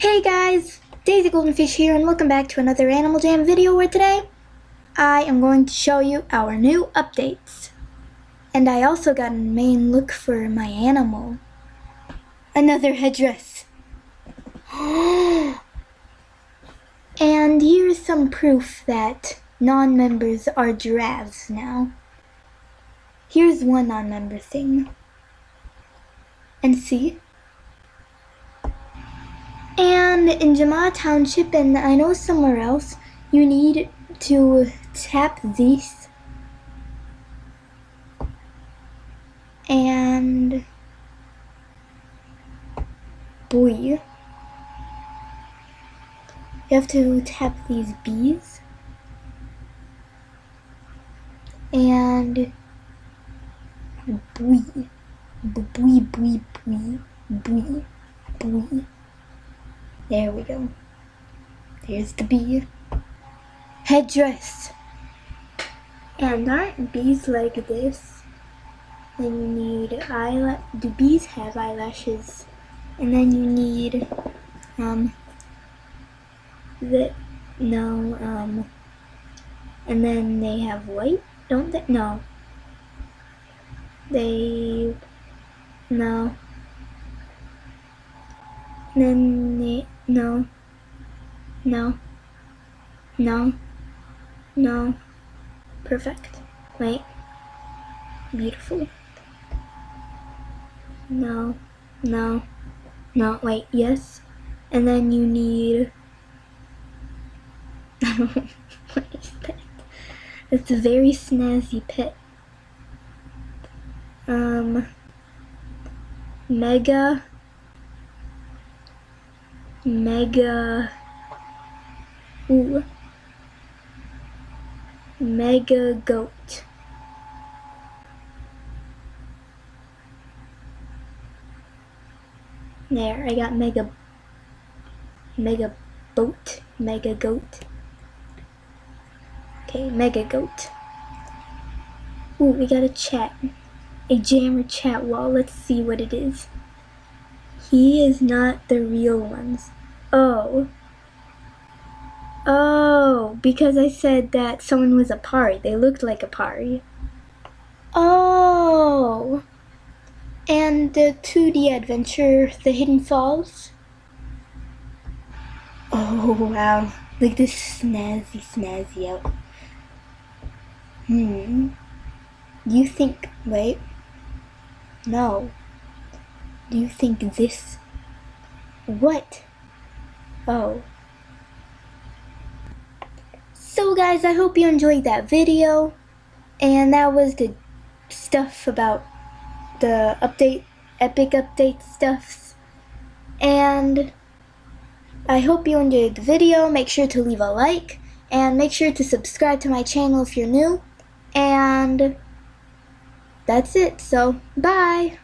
Hey guys, Daisy Goldenfish here and welcome back to another Animal Jam video where today I am going to show you our new updates. And I also got a main look for my animal. Another headdress. And here's some proof that non-members are giraffes now. Here's one non-member thing. And see? And in Jama Township, and I know somewhere else, you need to tap this. And boy, you have to tap these bees. And boy, boy, boy, boy, boy, boy. There we go. There's the bee. Headdress. And aren't bees like this? Then you need do bees have eyelashes? And then you need and then they have white, don't they? No. No. Perfect. Wait. Beautiful. No. Wait, yes. And then you need... What is that? It's a very snazzy pet. Mega goat. There, I got mega goat. Okay, mega goat. Ooh, we got a chat. A jammer chat wall. Let's see what it is. He is not the real ones. Oh, because I said that someone was a pari. They looked like a pari. Oh. And the 2D adventure, The Hidden Falls. Oh, wow. Look this snazzy out. You think, wait. No. Do you think this? What? Oh. So guys, I hope you enjoyed that video. And that was the stuff about the epic update stuffs. And I hope you enjoyed the video. Make sure to leave a like. And make sure to subscribe to my channel if you're new. And that's it. So, bye.